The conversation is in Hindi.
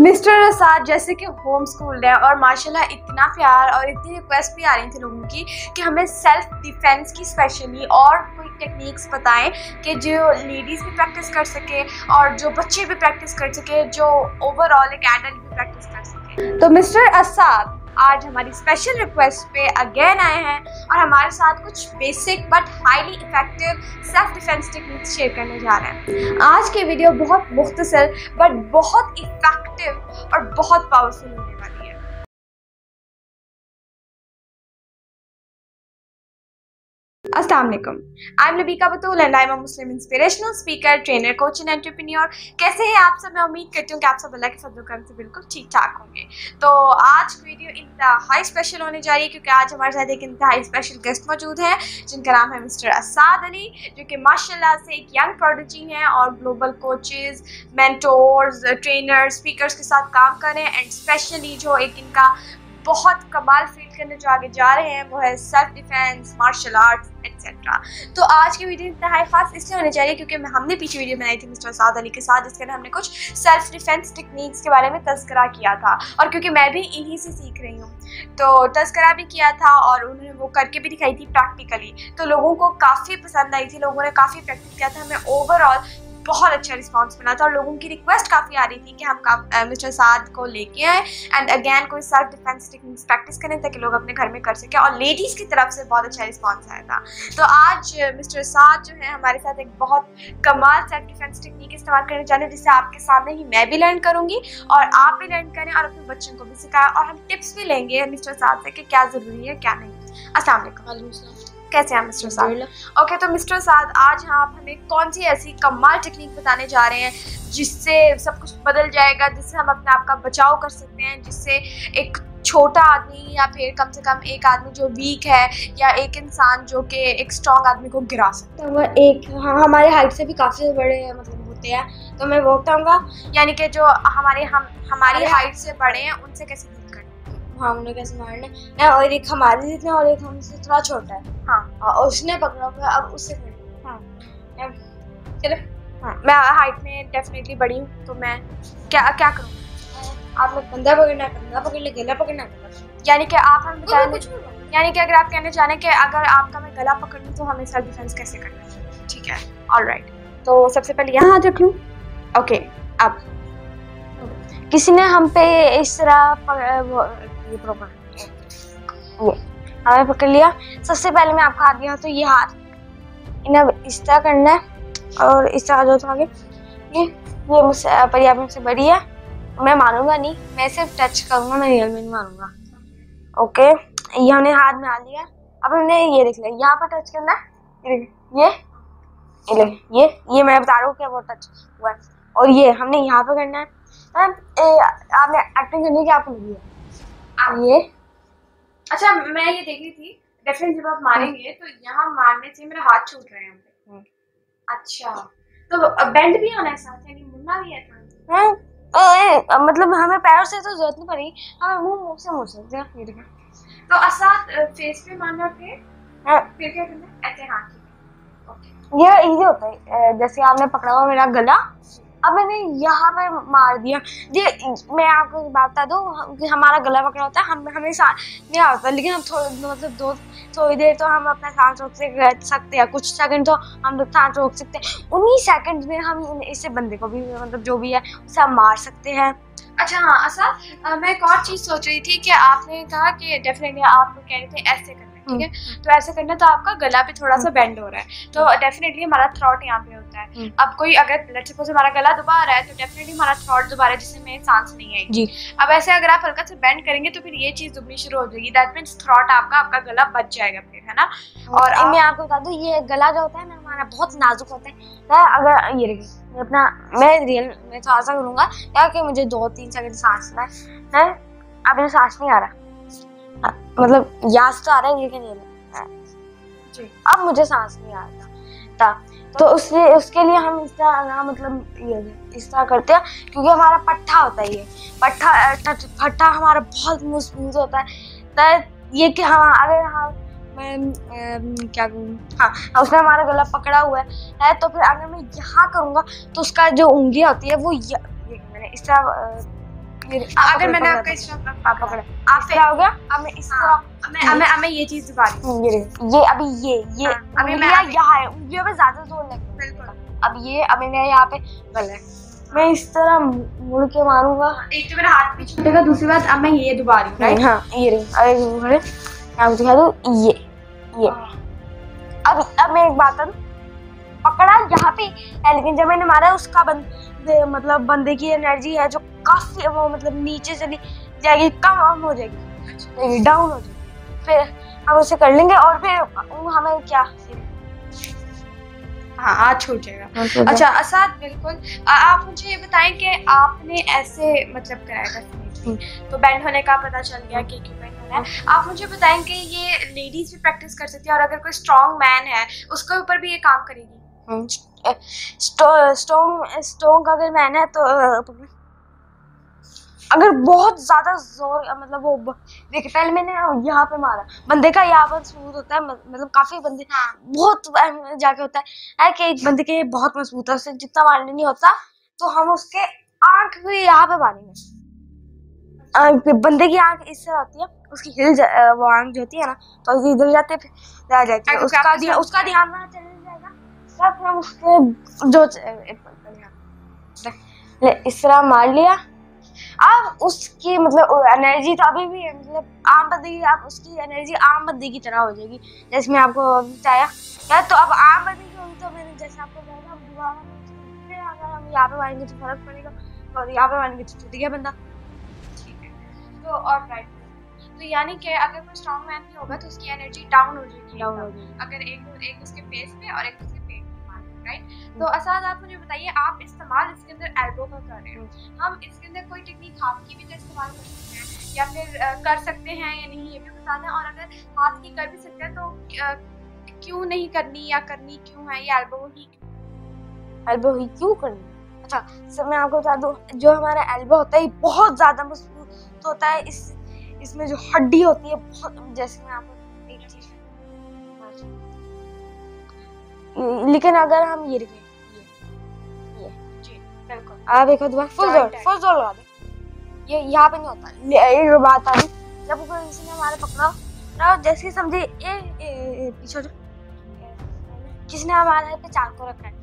मिस्टर असाद जैसे कि होम स्कूल है और माशाल्लाह इतना प्यार और इतनी रिक्वेस्ट भी आ रही थी लोगों की कि हमें सेल्फ डिफेंस की स्पेशली और कोई टेक्निक्स बताएं कि जो लेडीज़ भी प्रैक्टिस कर सके और जो बच्चे भी प्रैक्टिस कर सके, जो ओवरऑल एक एडल्ट भी प्रैक्टिस कर सके। तो मिस्टर असाद आज हमारी स्पेशल रिक्वेस्ट पे अगेन आए हैं और हमारे साथ कुछ basic but highly effective self defence techniques share करने जा रहे हैं। आज की वीडियो बहुत मुख्तसर बट बहुत इफेक्टिव और बहुत पावरफुल होने वाली है। अस्सलाम वालेकुम, I am Nabika Batool and I am a Muslim inspirational speaker, trainer, coach and entrepreneur. कैसे हैं आप सब? मैं उम्मीद करती हूँ कि आप सब अल्लाह के फजल करम से बिल्कुल ठीक ठाक होंगे। तो आज की वीडियो इंतहाई स्पेशल होने जा रही है क्योंकि आज हमारे साथ एक इंतहाई स्पेशल गेस्ट मौजूद है जिनका नाम है मिस्टर असाद अली, जो कि माशाल्लाह से एक यंग प्रोडिजी हैं और global coaches, mentors, trainer, speakers के साथ काम कर रहे हैं। एंड स्पेशली जो एक इनका बहुत कमाल फील्ड के अंदर जो आगे जा रहे हैं वो है self defence, martial arts etcetera. तो आज की वीडियो इंतहाई खास इसलिए होनी चाहिए क्योंकि हमने पीछे वीडियो बनाई थी मिस्टर असाद अली के साथ जिसके अंदर हमने कुछ सेल्फ डिफेंस टेक्निक्स के बारे में तज़किरा किया था और क्योंकि मैं भी इन्हीं से सीख रही हूँ तो तज़किरा भी किया था और उन्होंने वो करके भी दिखाई थी प्रैक्टिकली। तो लोगों को काफ़ी पसंद आई थी, लोगों ने काफ़ी प्रैक्टिस किया था, हमें ओवरऑल बहुत अच्छा रिस्पांस मिला था और लोगों की रिक्वेस्ट काफ़ी आ रही थी कि हम मिस्टर असाद को लेके आए एंड अगेन कोई सेल्फ डिफेंस टेक्निक्स प्रैक्टिस करें ताकि लोग अपने घर में कर सकें। और लेडीज़ की तरफ से बहुत अच्छा रिस्पांस आया था। तो आज मिस्टर असाद जो है हमारे साथ एक बहुत कमाल सेल्फ डिफेंस टेक्निक इस्तेमाल करने जा रहे हैं जिससे आपके सामने ही मैं भी लर्न करूँगी और आप भी लर्न करें और अपने बच्चों को भी सिखाएं और हम टिप्स भी लेंगे मिस्टर असाद से कि क्या ज़रूरी है क्या नहीं। अस्सलाम वालेकुम, कैसे हैं मिस्टर असाद? ओके, तो मिस्टर असाद आज आप हमें कौन सी ऐसी कमाल टेक्निक बताने जा रहे हैं जिससे सब कुछ बदल जाएगा, जिससे हम अपने आप का बचाव कर सकते हैं, जिससे एक छोटा आदमी या फिर कम से कम एक आदमी जो वीक है या एक इंसान जो कि एक स्ट्रॉन्ग आदमी को गिरा सकता है? तो एक हमारे हाइट से भी काफ़ी बड़े मतलब होते हैं, तो मैं वो बताऊँगा यानी कि जो हमारी हाइट से बड़े हैं उनसे कैसे डील करना, हाँ उन्हें कैसे मारना है। और एक हमारे जितना और एक हमसे थोड़ा छोटा है, हाँ और उसने पकड़ा हुआ है, अब उससे हाँ चलो हाँ मैं हाइट में डेफिनेटली बड़ी हूँ तो मैं क्या क्या करूँ? आपने कंधा पकड़ना, कंधा पकड़ ले, गला पकड़ना, यानी कि आप हम बताएं, यानी कि अगर आप कहना चाहें कि अगर आपका मैं गला पकड़ लूँ तो हमें सेल्फ डिफेंस कैसे करना है? ठीक है, ऑलराइट। तो सबसे पहले यहाँ हाथ रख लूँ। ओके, अब किसी ने हम पे इस तरह ये हमें पकड़ लिया। सबसे पहले मैं आपका हाथ दिया तो ये हाथ इन्हें इस तरह करना है और इस तरह जो आगे ये मुझसे परिया मुझसे बड़ी है, मैं मानूंगा नहीं, मैं सिर्फ टच करूंगा, मैं रियल में नहीं मानूंगा। ओके, ये हमने हाथ में आ लिया। अब हमने ये देख लिया, यहाँ पर टच करना है, ये मैं बता रहा हूँ क्या वो टच हुआ है और ये हमने यहाँ पे करना है। आपने एक्टिंग करने की आपको लगी है ये। अच्छा, मैं ये देख रही थी डेफिनेटली जब आप मारेंगे तो यहाँ मारने से मेरे हाथ छूट रहे हैं। अच्छा, तो बेंड भी होना है साथ, यानी मुड़ना भी है थोड़ा। मतलब हमें पैरों से तो जरूरत नहीं पड़ी, हमें मुंह से मुड़ सकते हैं। ये देखो, तो असाद फेस पे मारना फिर क्या करना है? ऐसे हाथ, ओके, ये इजी होता है। जैसे आपने पकड़ा हुआ मेरा गला, अब मैंने यहाँ पे मार दिया। ये मैं आपको बात बता दूँ कि हमारा गला पकड़ा होता है, हमें सांस नहीं आता, लेकिन हम थोड़ी देर तो हम अपना सांस रोक सकते हैं, कुछ सेकंड तो हम सांस रोक सकते हैं। उन्हीं सेकंड में हम इससे बंदे को भी मतलब जो भी है उसे हम मार सकते हैं। अच्छा हाँ असाद, मैं एक और चीज़ सोच रही थी कि आपने कहा कि डेफिनेटली आप कह रहे थे ऐसे करना, ठीक है, तो ऐसे करना तो आपका गला भी थोड़ा सा बेंड हो रहा है तो डेफिनेटली हमारा थ्रॉट यहाँ पे होता है। अब कोई अगर लेट्स सपोज हमारा गला दबा रहा है तो डेफिनेटली हमारा थ्रॉट दबा रहा है जिसमें सांस नहीं आएगी जी। अब ऐसे अगर आप हल्का से बेंड करेंगे तो फिर ये चीज़ दुबनी शुरू हो जाएगी, दैट मीन्स थ्रॉट आपका गला बच जाएगा फिर, है ना। और मैं आपको बता दूँ ये गला जो होता है ना हमारा बहुत नाजुक होता है। अगर ये देखिए अपना मैं रियल में थोड़ा सा करूँगा क्या कि मुझे 2-3 सेकंड सांस लेना है, अब मुझे सांस नहीं आ रहा, मतलब याद तो आ रहा है लेकिन ये जी अब मुझे सांस नहीं आ रहा था। तो उसके लिए हम इस तरह मतलब ये इस तरह करते हैं क्योंकि हमारा पट्टा होता है, ये पट्टा हमारा बहुत मजबूत होता है। तो ये कि हाँ अगर हम मैं क्या करूँ, हाँ उसने हमारा गला पकड़ा हुआ है तो फिर अगर मैं यहाँ करूँगा तो उसका जो उंगलियाँ होती है वो मैंने इस तरह अगर मैंने आपका इस तरह पकड़ा, आप क्या हो गया? अब मैं इस तरह, मैं ये चीज दोबारा ये अभी ये अभी मैं यहाँ है, उंगलियों पे ज्यादा जोर लगे। बिल्कुल। अब ये अभी मैं यहाँ पे गलत, मैं इस तरह मुड़ के मारूंगा। एक तो मेरा हाथ भी छूटेगा, दूसरी बात अब मैं ये दोबारा राइट। हाँ ये रही, अब दिखा दो ये। अब मैं एक बात करूं, पकड़ा यहाँ पे है, लेकिन जब मैंने मारा उसका मतलब बंदे की एनर्जी है जो काफी वो मतलब नीचे चली जाएगी, कम हो जाएगी, डाउन हो जाएगी। फिर हम उसे कर लेंगे और फिर हमें क्या, हाँ आज छूट जाएगा। अच्छा असाद बिल्कुल, आप मुझे ये बताएं कि आपने ऐसे मतलब कराया था, तो बैंड होने का पता चल गया कि क्यों बैंड होना है। आप मुझे बताएं कि ये लेडीज भी प्रैक्टिस कर सकती है, और अगर कोई स्ट्रॉन्ग मैन है उसके ऊपर भी ये काम करेगी? स्ट्रॉन्ग अगर मैन है तो अगर बहुत ज्यादा जोर मतलब वो देखिए, पहले मैंने यहाँ पे मारा, बंदे का यहाँ पर स्मूथ होता है, मतलब काफी बंदे बहुत जाके होता है कि एक बंदे के बहुत मजबूत है, उससे जितना मारने नहीं होता, तो हम उसके आंख भी यहाँ पे मारेंगे। बंदे की आंख इस तरह होती है, उसकी वो आंख जो होती है ना, तो इधर जाते रह जाती है, उसका ध्यान ना चले जाएगा, तब हम उसके जो इस तरह मार लिया। अब उसकी मतलब एनर्जी तो अभी भी है, मतलब आम बंदे की, आप उसकी एनर्जी आम बंदे की तरह हो जाएगी, जैसे मैं आपको बताया क्या। तो अब आम बंदे की होगी तो मैंने जैसे आपको बताया, हम दोबारा अगर हम यहाँ पे मारेंगे तो फर्क पड़ेगा, और यहाँ पे मारेंगे तो छूट गया बंदा। ठीक है, तो और राइट, तो यानी कि अगर कोई स्ट्रॉन्ग मैन भी होगा तो उसकी एनर्जी डाउन हो जाएगी, अगर एक उसके फेस पे और एक उसके पेट पे मारेंगे, राइट। तो असाद आप मुझे बताइए, आप इस्तेमाल इसके अंदर एल्बो का कर रहे हैं, हम इसके अंदर कोई टेक्निक हाथ की भी इस्तेमाल कर सकते हैं या फिर कर सकते हैं या नहीं, ये भी बता दें। और अगर हाथ की कर भी सकते हैं तो क्यों नहीं करनी, या करनी क्यों है, ये एल्बो ही क्यों करनी? अच्छा सर मैं आपको बता दूं, जो हमारा एल्बो होता है बहुत ज्यादा मजबूत होता है, इसमें जो हड्डी होती है बहुत, जैसे मैं आपको एक चीज, लेकिन अगर हम ये देखें, ये जी बिल्कुल, आप एक बार फुल जोर लगा दे, ये यहाँ पे नहीं होता। एक बात आ रही, जब कोई किसी ने हमारे पकड़ा ना, जैसे समझे पीछे किसी ने हमारे पे चाकू रखा है,